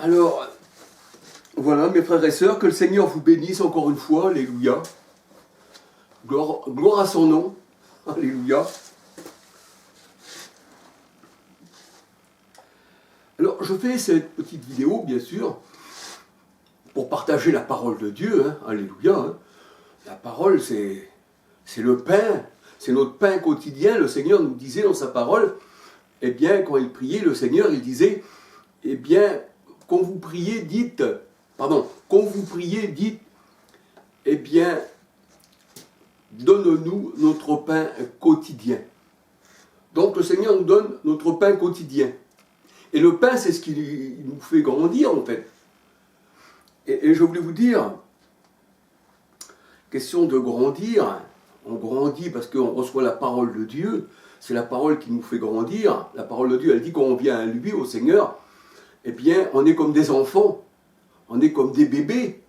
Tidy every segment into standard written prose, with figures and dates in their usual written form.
Alors, voilà, mes frères et sœurs, que le Seigneur vous bénisse encore une fois, alléluia. Gloire à son nom, alléluia. Alors, je fais cette petite vidéo, bien sûr, pour partager la parole de Dieu, hein, alléluia. Hein. La parole, c'est le pain, c'est notre pain quotidien. Le Seigneur nous disait dans sa parole, eh bien, quand il priait, le Seigneur, il disait, eh bien, quand vous priez, dites, eh bien, donne-nous notre pain quotidien. Donc le Seigneur nous donne notre pain quotidien. Et le pain, c'est ce qui nous fait grandir, en fait. Et je voulais vous dire, question de grandir, on grandit parce qu'on reçoit la parole de Dieu, c'est la parole qui nous fait grandir. La parole de Dieu, elle dit quand on vient à lui, au Seigneur, eh bien, on est comme des enfants, on est comme des bébés.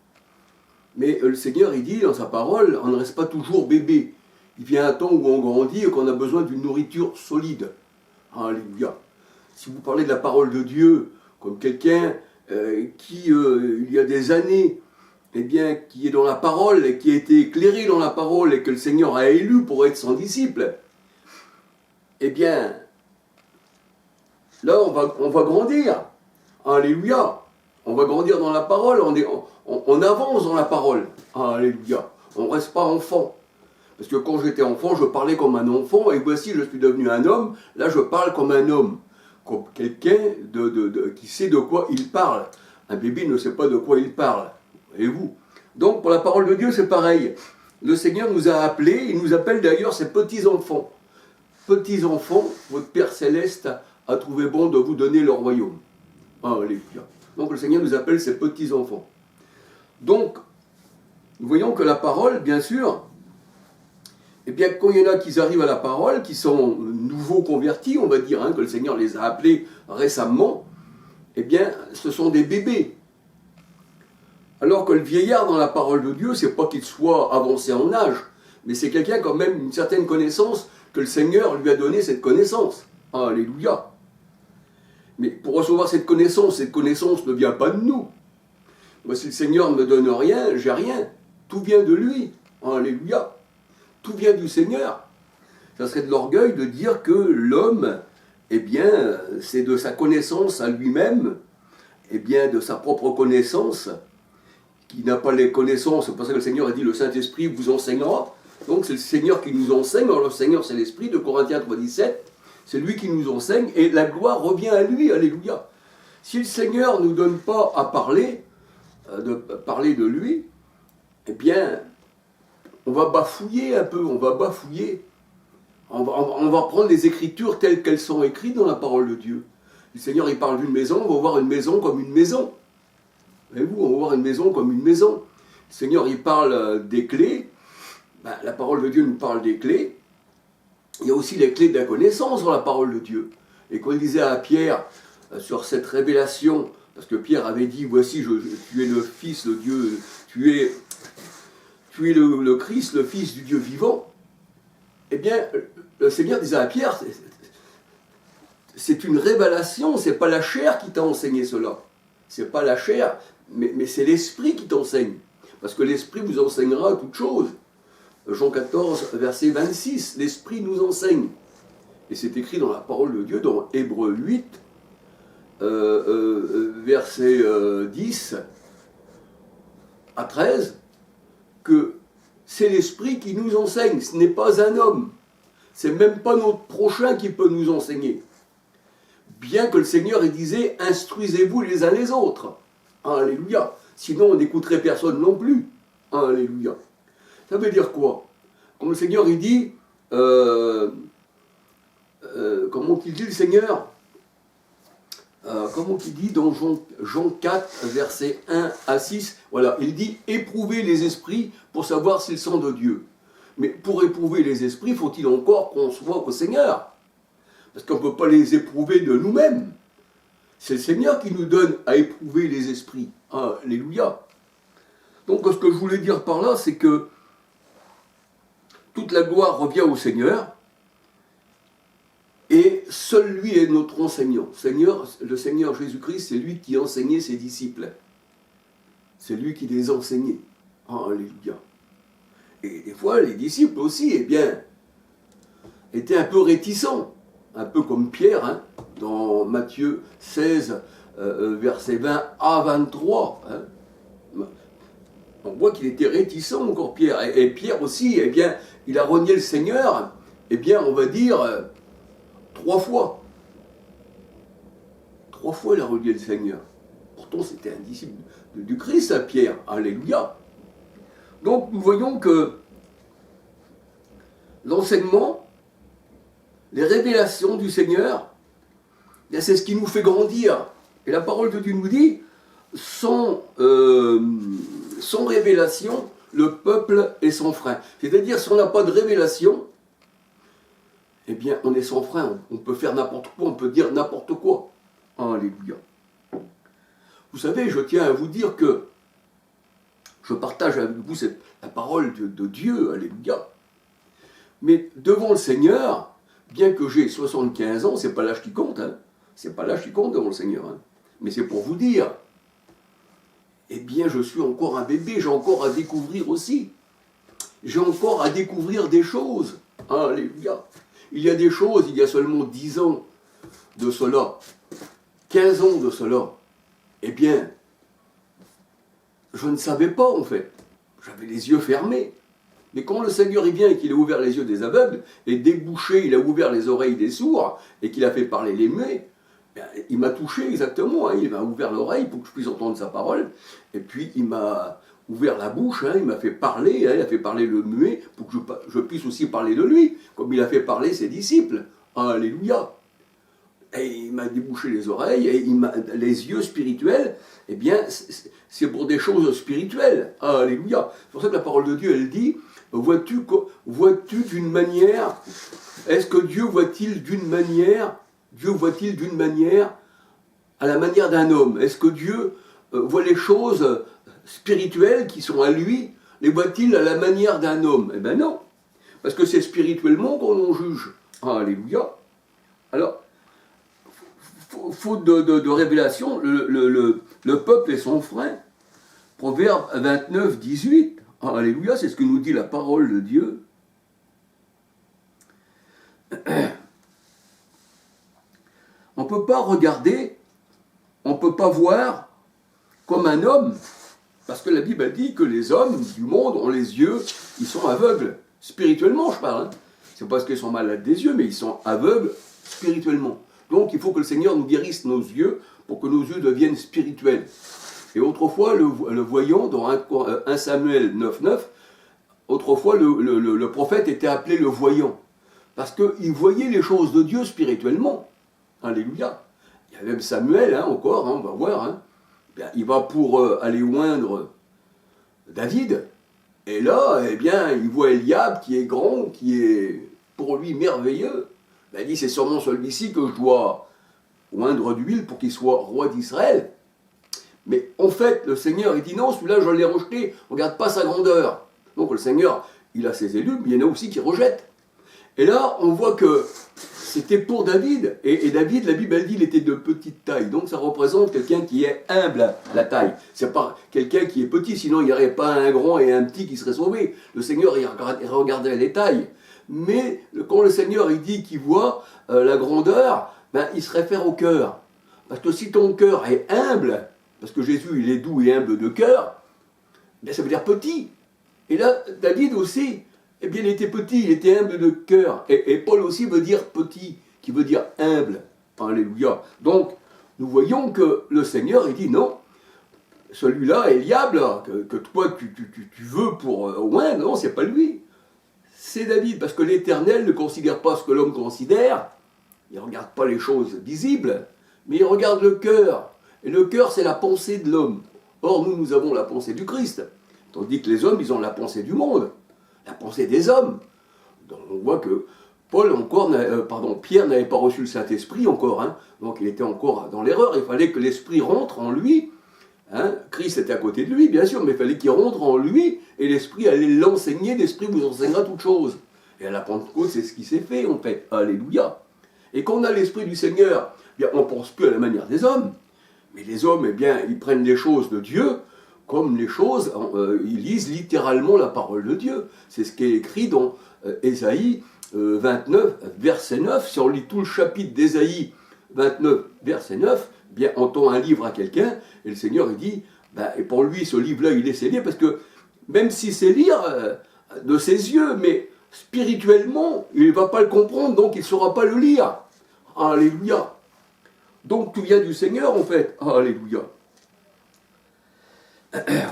Mais le Seigneur, il dit dans sa parole, on ne reste pas toujours bébé. Il vient un temps où on grandit et qu'on a besoin d'une nourriture solide. Alléluia. Si vous parlez de la parole de Dieu comme quelqu'un qui, il y a des années, eh bien, qui est dans la parole et qui a été éclairé dans la parole et que le Seigneur a élu pour être son disciple, eh bien, là, on va grandir. Alléluia. On va grandir dans la parole, on avance dans la parole. Alléluia. On ne reste pas enfant. Parce que quand j'étais enfant, je parlais comme un enfant, et voici, je suis devenu un homme, là je parle comme un homme. Comme quelqu'un qui sait de quoi il parle. Un bébé ne sait pas de quoi il parle. Et vous? Donc pour la parole de Dieu, c'est pareil. Le Seigneur nous a appelés, il nous appelle d'ailleurs ses petits-enfants. Petits-enfants, votre Père Céleste a trouvé bon de vous donner le royaume. Alléluia. Donc le Seigneur nous appelle ses petits-enfants. Donc, nous voyons que la parole, bien sûr, eh bien, quand il y en a qui arrivent à la parole, qui sont nouveaux convertis, on va dire, hein, que le Seigneur les a appelés récemment, eh bien, ce sont des bébés. Alors que le vieillard dans la parole de Dieu, c'est pas qu'il soit avancé en âge, mais c'est quelqu'un quand même une certaine connaissance, que le Seigneur lui a donné cette connaissance. Alléluia. Mais pour recevoir cette connaissance ne vient pas de nous. Moi, si le Seigneur ne me donne rien, j'ai rien. Tout vient de lui. Alléluia. Tout vient du Seigneur. Ça serait de l'orgueil de dire que l'homme, eh bien, c'est de sa connaissance à lui-même, eh bien, de sa propre connaissance, qui n'a pas les connaissances. C'est pour ça que le Seigneur a dit, le Saint-Esprit vous enseignera. Donc c'est le Seigneur qui nous enseigne. Alors le Seigneur, c'est l'Esprit, de Corinthiens 3,17. C'est lui qui nous enseigne, et la gloire revient à lui. Alléluia. Si le Seigneur ne nous donne pas à parler, de lui, eh bien, on va bafouiller un peu, on va prendre les Écritures telles qu'elles sont écrites dans la parole de Dieu. Le Seigneur, il parle d'une maison, on va voir une maison comme une maison. Voyez-vous, on va voir une maison comme une maison. Le Seigneur, il parle des clés. Ben, la parole de Dieu nous parle des clés. Il y a aussi les clés de la connaissance dans la parole de Dieu. Et quand il disait à Pierre, sur cette révélation, parce que Pierre avait dit, voici, tu es le Fils de Dieu, tu es le Christ, le Fils du Dieu vivant, eh bien, le Seigneur disait à Pierre, c'est une révélation, c'est pas la chair qui t'a enseigné cela. C'est pas la chair, mais c'est l'Esprit qui t'enseigne. Parce que l'Esprit vous enseignera toutes choses. Jean 14, verset 26, l'Esprit nous enseigne. Et c'est écrit dans la parole de Dieu, dans Hébreux 8, verset 10 à 13, que c'est l'Esprit qui nous enseigne, ce n'est pas un homme. C'est même pas notre prochain qui peut nous enseigner. Bien que le Seigneur il disait, instruisez-vous les uns les autres. Alléluia. Sinon on n'écouterait personne non plus. Alléluia. Ça veut dire quoi? Comme le Seigneur il dit, comment qu'il dit le Seigneur? Comment qu'il dit dans Jean 4, versets 1 à 6, voilà, il dit « Éprouvez les esprits pour savoir s'ils sont de Dieu ». Mais pour éprouver les esprits, faut-il encore qu'on soit au Seigneur? Parce qu'on ne peut pas les éprouver de nous-mêmes. C'est le Seigneur qui nous donne à éprouver les esprits. Alléluia. Donc ce que je voulais dire par là, c'est que toute la gloire revient au Seigneur, et seul lui est notre enseignant. Le Seigneur Jésus-Christ, c'est lui qui enseignait ses disciples. C'est lui qui les enseignait. Alléluia. Et des fois, les disciples aussi, eh bien, étaient un peu réticents. Un peu comme Pierre, hein, dans Matthieu 16, versets 20 à 23. Hein. On voit qu'il était réticent encore, Pierre. Et Pierre aussi, eh bien, il a renié le Seigneur, eh bien, on va dire, 3 fois. 3 fois, il a renié le Seigneur. Pourtant, c'était un disciple du Christ, hein, Pierre. Alléluia. Donc, nous voyons que l'enseignement, les révélations du Seigneur, eh c'est ce qui nous fait grandir. Et la parole de Dieu nous dit, sans révélation, le peuple est sans frein. C'est-à-dire, si on n'a pas de révélation, eh bien, on est sans frein. On peut faire n'importe quoi, on peut dire n'importe quoi. Alléluia. Vous savez, je tiens à vous dire que je partage avec vous la parole de Dieu, alléluia. Mais devant le Seigneur, bien que j'ai 75 ans, c'est pas l'âge qui compte, hein. C'est pas l'âge qui compte devant le Seigneur, hein. Mais c'est pour vous dire, eh bien, je suis encore un bébé, j'ai encore à découvrir aussi. J'ai encore à découvrir des choses. Alléluia. Il y a des choses, il y a seulement 10 ans de cela, 15 ans de cela, eh bien, je ne savais pas en fait. J'avais les yeux fermés. Mais quand le Seigneur il vient et qu'il a ouvert les yeux des aveugles, et débouché, il a ouvert les oreilles des sourds, et qu'il a fait parler les muets, il m'a touché exactement, hein, il m'a ouvert l'oreille pour que je puisse entendre sa parole, et puis il m'a ouvert la bouche, hein, il m'a fait parler, hein, il a fait parler le muet pour que je puisse aussi parler de lui, comme il a fait parler ses disciples. Alléluia. Et il m'a débouché les oreilles, et les yeux spirituels, eh bien, c'est pour des choses spirituelles. Alléluia. C'est pour ça que la parole de Dieu, elle dit, vois-tu d'une manière, est-ce que Dieu voit-il d'une manière à la manière d'un homme? Est-ce que Dieu voit les choses spirituelles qui sont à lui, les voit-il à la manière d'un homme? Eh bien non, parce que c'est spirituellement qu'on en juge. Alléluia. Alors, faute de révélation, le peuple est sans frein. Proverbe 29, 18. Alléluia, c'est ce que nous dit la parole de Dieu. On ne peut pas regarder, on ne peut pas voir comme un homme, parce que la Bible dit que les hommes du monde ont les yeux, ils sont aveugles, spirituellement je parle. Hein. C'est pas parce qu'ils sont malades des yeux, mais ils sont aveugles spirituellement. Donc il faut que le Seigneur nous guérisse nos yeux pour que nos yeux deviennent spirituels. Et autrefois, le voyant, dans 1 Samuel 9,9, autrefois le prophète était appelé le voyant, parce qu'il voyait les choses de Dieu spirituellement. Alléluia. Il y a même Samuel, hein, encore, hein, on va voir. Hein. Bien, il va pour aller oindre David, et là, eh bien, il voit Eliab qui est grand, qui est pour lui merveilleux. Ben, il dit, c'est sûrement celui-ci que je dois oindre d'huile pour qu'il soit roi d'Israël. Mais en fait, le Seigneur, il dit non, celui-là, je l'ai rejeté, regarde pas sa grandeur. Donc le Seigneur, il a ses élus, mais il y en a aussi qui rejettent. Et là, on voit que c'était pour David. Et David, la Bible, elle dit, il était de petite taille. Donc ça représente quelqu'un qui est humble, la taille. C'est pas quelqu'un qui est petit, sinon il n'y aurait pas un grand et un petit qui serait sauvé. Le Seigneur, il regardait les tailles. Mais quand le Seigneur, il dit qu'il voit la grandeur, ben, il se réfère au cœur. Parce que si ton cœur est humble, parce que Jésus, il est doux et humble de cœur, ben, ça veut dire petit. Et là, David aussi, eh bien, il était petit, il était humble de cœur. Et Paul aussi veut dire petit, qui veut dire humble. Alléluia. Donc, nous voyons que le Seigneur, il dit non, celui-là, Eliab, là, que toi, tu veux pour oindre, non, c'est pas lui. C'est David, parce que l'Éternel ne considère pas ce que l'homme considère. Il ne regarde pas les choses visibles, mais il regarde le cœur. Et le cœur, c'est la pensée de l'homme. Or, nous avons la pensée du Christ. Tandis que les hommes, ils ont la pensée du monde. La pensée des hommes. Donc, on voit que Pierre n'avait pas reçu le Saint-Esprit encore. Hein. Donc, il était encore dans l'erreur. Il fallait que l'Esprit rentre en lui. Hein. Christ était à côté de lui, bien sûr, mais il fallait qu'il rentre en lui. Et l'Esprit allait l'enseigner. L'Esprit vous enseignera toutes choses. Et à la Pentecôte, c'est ce qui s'est fait, en fait. Alléluia. Et quand on a l'Esprit du Seigneur, eh bien, on ne pense plus à la manière des hommes. Mais les hommes, eh bien, ils prennent les choses de Dieu comme les choses, ils lisent littéralement la parole de Dieu. C'est ce qui est écrit dans Ésaïe 29, verset 9. Si on lit tout le chapitre d'Ésaïe 29, verset 9, eh bien, on tend un livre à quelqu'un, et le Seigneur, il dit, ben, et pour lui, ce livre-là, il laisse lire, parce que même si c'est lire de ses yeux, mais spirituellement, il ne va pas le comprendre, donc il ne saura pas le lire. Alléluia. Donc tout vient du Seigneur, en fait. Alléluia.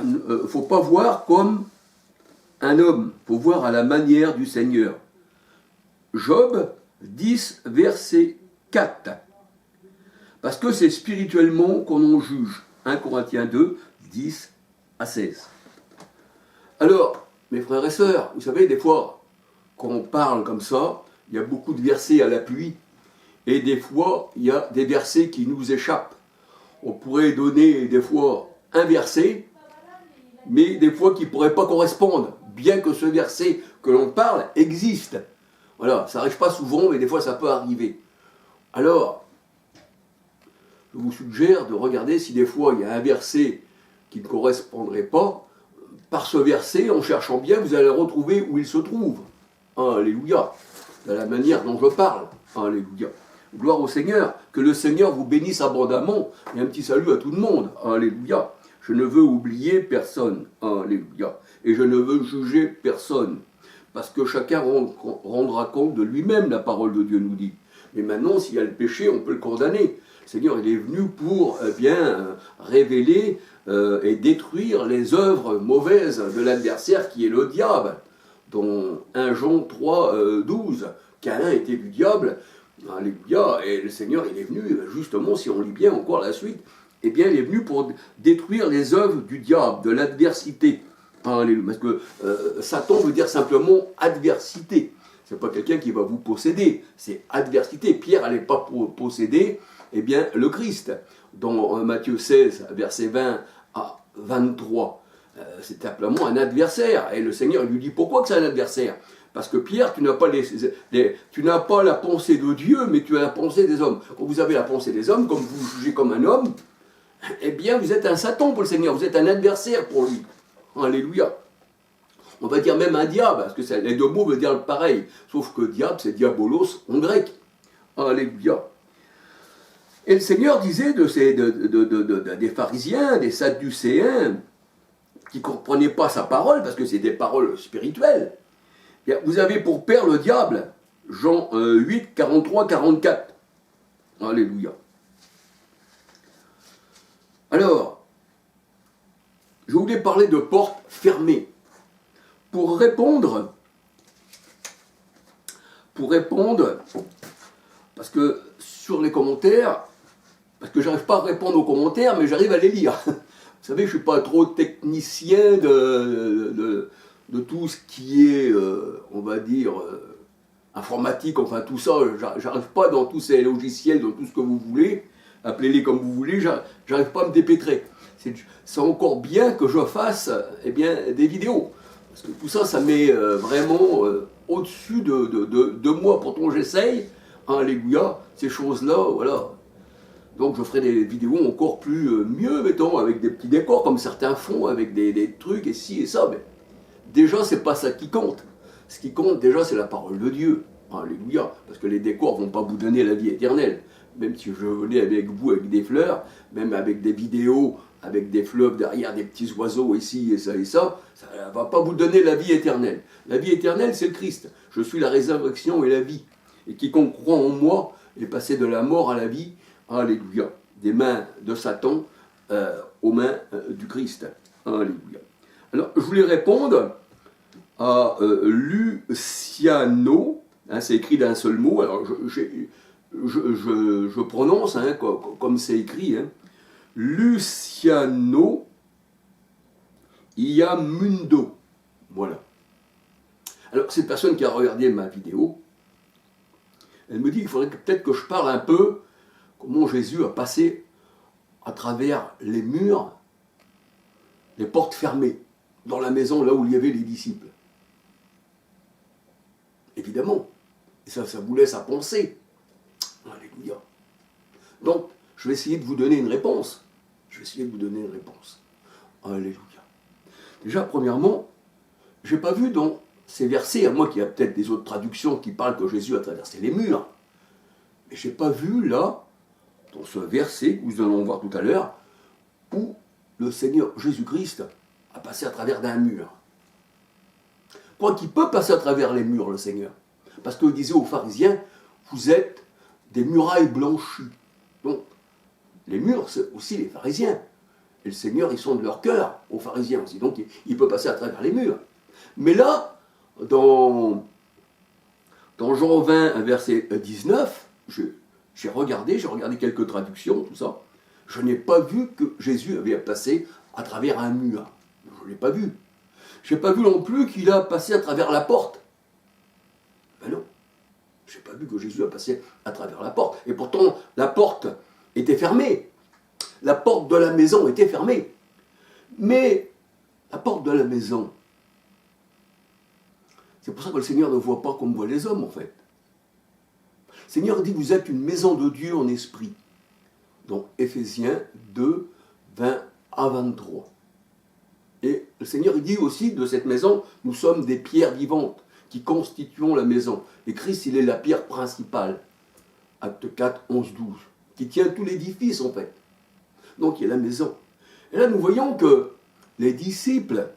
Il ne faut pas voir comme un homme, il faut voir à la manière du Seigneur. Job 10, verset 4. Parce que c'est spirituellement qu'on en juge. 1 Corinthiens 2, 10 à 16. Alors, mes frères et sœurs, vous savez, des fois, quand on parle comme ça, il y a beaucoup de versets à l'appui, et des fois, il y a des versets qui nous échappent. On pourrait donner des fois un verset, mais des fois qui ne pourrait pas correspondre, bien que ce verset que l'on parle existe. Voilà, ça n'arrive pas souvent, mais des fois ça peut arriver. Alors, je vous suggère de regarder si des fois il y a un verset qui ne correspondrait pas. Par ce verset, en cherchant bien, vous allez retrouver où il se trouve. Alléluia. De la manière dont je parle. Alléluia. Gloire au Seigneur. Que le Seigneur vous bénisse abondamment. Et un petit salut à tout le monde. Alléluia. Je ne veux oublier personne. Alléluia. Et je ne veux juger personne. Parce que chacun rendra compte de lui-même, la parole de Dieu nous dit. Mais maintenant, s'il y a le péché, on peut le condamner. Le Seigneur, il est venu pour révéler et détruire les œuvres mauvaises de l'adversaire qui est le diable. Dans 1 Jean 3, 12, Caïn était du diable. Alléluia. Et le Seigneur, il est venu, justement, si on lit bien encore la suite, eh bien, il est venu pour détruire les œuvres du diable, de l'adversité. Alléluia. Parce que Satan veut dire simplement adversité. Ce n'est pas quelqu'un qui va vous posséder, c'est adversité. Pierre n'allait pas posséder le Christ. Dans Matthieu 16, verset 20 à 23, c'est simplement un adversaire. Et le Seigneur lui dit, pourquoi que c'est un adversaire? Parce que Pierre, tu n'as pas la pensée de Dieu, mais tu as la pensée des hommes. Quand vous avez la pensée des hommes, comme vous jugez comme un homme, eh bien vous êtes un Satan pour le Seigneur, vous êtes un adversaire pour lui. Alléluia. On va dire même un diable, parce que les deux mots veulent dire pareil, sauf que diable, c'est diabolos en grec. Alléluia. Et le Seigneur disait des pharisiens, des sadducéens, qui ne comprenaient pas sa parole, parce que c'est des paroles spirituelles. Bien, vous avez pour père le diable, Jean 8, 43, 44. Alléluia. Alors, je voulais parler de portes fermées. Pour répondre, parce que sur les commentaires, parce que j'arrive pas à répondre aux commentaires, mais j'arrive à les lire. Vous savez, je suis pas trop technicien de tout ce qui est, on va dire, informatique, enfin tout ça, j'arrive pas dans tous ces logiciels, dans tout ce que vous voulez, appelez-les comme vous voulez, j'arrive pas à me dépêtrer. C'est encore bien que je fasse des vidéos. Parce que tout ça, ça met vraiment au-dessus de moi. Pourtant, j'essaye. Alléluia. Ces choses-là, voilà. Donc, je ferai des vidéos encore plus mieux, mettons, avec des petits décors, comme certains font, avec des trucs, et ci et ça. Mais déjà, c'est pas ça qui compte. Ce qui compte, déjà, c'est la parole de Dieu. Alléluia. Parce que les décors ne vont pas vous donner la vie éternelle. Même si je venais avec vous avec des fleurs, même avec des vidéos, avec des fleuves derrière, des petits oiseaux ici et ça ne va pas vous donner la vie éternelle. La vie éternelle, c'est le Christ. Je suis la résurrection et la vie. Et quiconque croit en moi est passé de la mort à la vie. Alléluia. Des mains de Satan aux mains du Christ. Alléluia. Alors, je voulais répondre à Luciano. C'est écrit d'un seul mot. Alors, je prononce comme c'est écrit. Luciano Iamundo. Voilà. Alors, cette personne qui a regardé ma vidéo, elle me dit qu'il faudrait peut-être que je parle un peu comment Jésus a passé à travers les murs, les portes fermées, dans la maison là où il y avait les disciples. Évidemment. Et ça vous laisse à penser. Alléluia. Donc, je vais essayer de vous donner une réponse. Alléluia. Déjà, premièrement, je n'ai pas vu dans ces versets, à moins qu'il y a peut-être des autres traductions qui parlent que Jésus a traversé les murs, mais je n'ai pas vu là, dans ce verset que nous allons voir tout à l'heure, où le Seigneur Jésus-Christ a passé à travers d'un mur. Quoi qu'il peut passer à travers les murs, le Seigneur. Parce qu'il disait aux pharisiens, vous êtes des murailles blanchies. Donc, les murs, c'est aussi les pharisiens. Et le Seigneur, ils sont de leur cœur, aux pharisiens aussi. Donc, il peut passer à travers les murs. Mais là, dans Jean 20, verset 19, j'ai regardé quelques traductions, tout ça. Je n'ai pas vu que Jésus avait passé à travers un mur. Je ne l'ai pas vu. Je n'ai pas vu non plus qu'il a passé à travers la porte. Ben non. Je n'ai pas vu que Jésus a passé à travers la porte. Et pourtant, la porte était fermée. La porte de la maison était fermée. Mais la porte de la maison, c'est pour ça que le Seigneur ne voit pas comme voient les hommes, en fait. Le Seigneur dit, vous êtes une maison de Dieu en esprit. Donc, Éphésiens 2, 20 à 23. Et le Seigneur dit aussi de cette maison, nous sommes des pierres vivantes qui constituons la maison. Et Christ, il est la pierre principale. Acte 4, 11, 12. Qui tient tout l'édifice, en fait. Donc, il y a la maison. Et là, nous voyons que les disciples,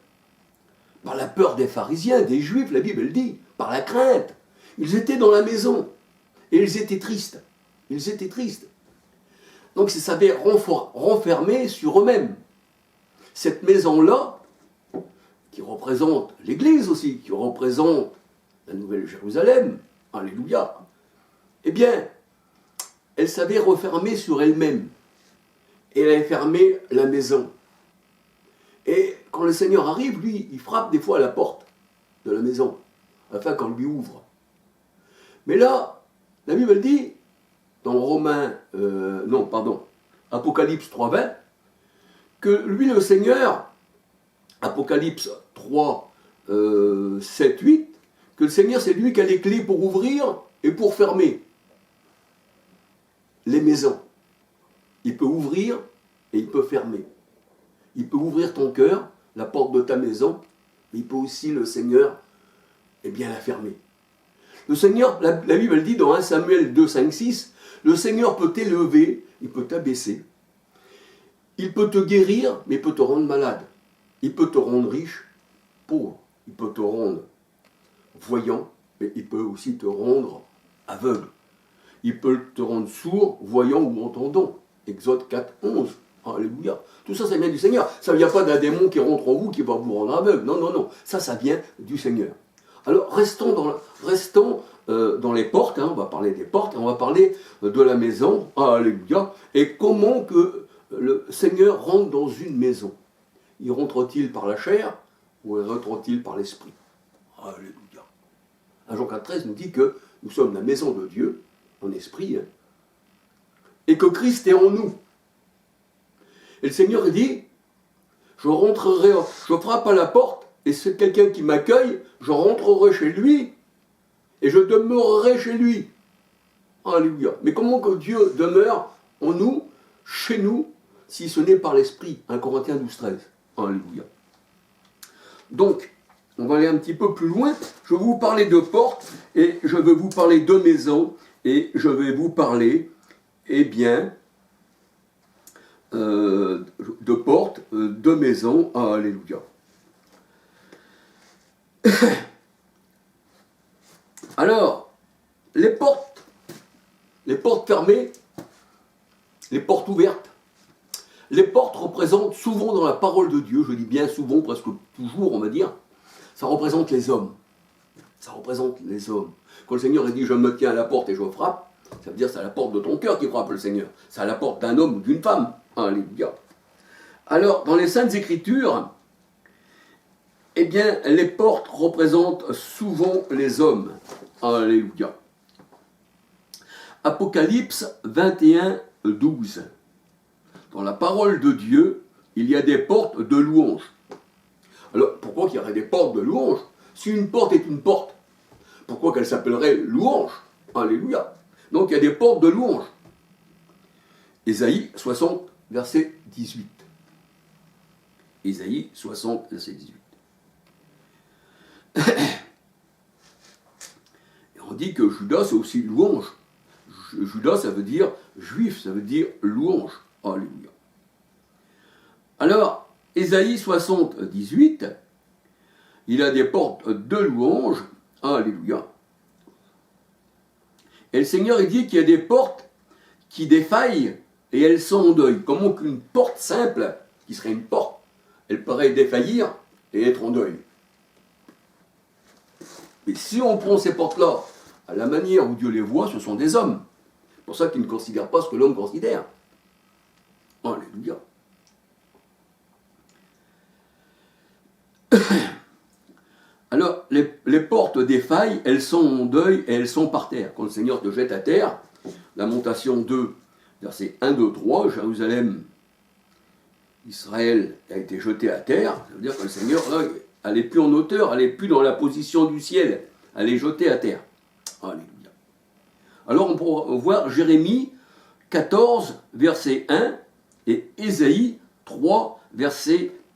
par la peur des pharisiens, des juifs, la Bible, elle dit, par la crainte, ils étaient dans la maison. Et ils étaient tristes. Donc, ça s'avait renfermé sur eux-mêmes. Cette maison-là, qui représente l'Église aussi, qui représente la Nouvelle Jérusalem, alléluia, eh bien, elle s'avait refermée sur elle-même. Et elle avait fermé la maison. Et quand le Seigneur arrive, lui, il frappe des fois à la porte de la maison, afin qu'on lui ouvre. Mais là, la Bible dit, dans Apocalypse 3.20, que lui, le Seigneur, Apocalypse 3, 7, 8, que le Seigneur, c'est lui qui a les clés pour ouvrir et pour fermer les maisons. Il peut ouvrir et il peut fermer. Il peut ouvrir ton cœur, la porte de ta maison, mais il peut aussi, le Seigneur, eh bien, la fermer. Le Seigneur, la Bible dit dans 1 Samuel 2, 5, 6, le Seigneur peut t'élever, il peut t'abaisser. Il peut te guérir, mais il peut te rendre malade. Il peut te rendre riche, pauvre. Il peut te rendre voyant, mais il peut aussi te rendre aveugle. Il peut te rendre sourd, voyant ou entendant. Exode 4, 11. Alléluia. Tout ça, ça vient du Seigneur. Ça ne vient pas d'un démon qui rentre en vous, qui va vous rendre aveugle. Non, non, non. Ça vient du Seigneur. Alors, restons dans les portes. On va parler des portes. On va parler de la maison. Alléluia. Et comment que le Seigneur rentre dans une maison? Il rentre-t-il par la chair ou rentre-t-il par l'esprit? Alléluia. 1 Jean 4,13 nous dit que nous sommes la maison de Dieu, en esprit, et que Christ est en nous. Et le Seigneur dit, je rentrerai, je frappe à la porte, et c'est quelqu'un qui m'accueille, je rentrerai chez lui, et je demeurerai chez lui. Alléluia. Mais comment que Dieu demeure en nous, chez nous, si ce n'est par l'esprit? 1 Corinthiens 12, 13. Alléluia. Donc, on va aller un petit peu plus loin. Je vais vous parler de portes, et je vais vous parler de maisons, et je vais vous parler, eh bien, de portes, de maisons. Alléluia. Alors, les portes fermées, les portes ouvertes. Les portes représentent souvent dans la parole de Dieu, je dis bien souvent, presque toujours on va dire, ça représente les hommes. Ça représente les hommes. Quand le Seigneur dit « je me tiens à la porte et je frappe », ça veut dire c'est à la porte de ton cœur qui frappe le Seigneur. C'est à la porte d'un homme ou d'une femme. Alléluia. Alors, dans les Saintes Écritures, eh bien, les portes représentent souvent les hommes. Alléluia. Apocalypse 21, 12. Dans la parole de Dieu, il y a des portes de louange. Alors, pourquoi qu'il y aurait des portes de louange? Si une porte est une porte, pourquoi qu'elle s'appellerait louange? Alléluia. Donc il y a des portes de louange. Ésaïe 60, verset 18. Ésaïe 60, verset 18. Et on dit que Judas, c'est aussi louange. Judas, ça veut dire juif, ça veut dire louange. Alléluia. Alors, Ésaïe 60, 18, il a des portes de louange. Alléluia. Et le Seigneur, il dit qu'il y a des portes qui défaillent et elles sont en deuil. Comment qu'une porte simple, qui serait une porte, elle pourrait défaillir et être en deuil. Mais si on prend ces portes-là, à la manière où Dieu les voit, ce sont des hommes. C'est pour ça qu'ils ne considèrent pas ce que l'homme considère. Alléluia. Alors, les portes défaillent, elles sont en deuil et elles sont par terre. Quand le Seigneur te jette à terre, Lamentation 2, versets 1, 2, 3, Jérusalem, Israël a été jeté à terre. Ça veut dire que le Seigneur, là, elle n'est plus en hauteur, elle n'est plus dans la position du ciel, elle est jetée à terre. Alléluia. Alors on pourra voir Jérémie 14, verset 1 et Ésaïe 3, verset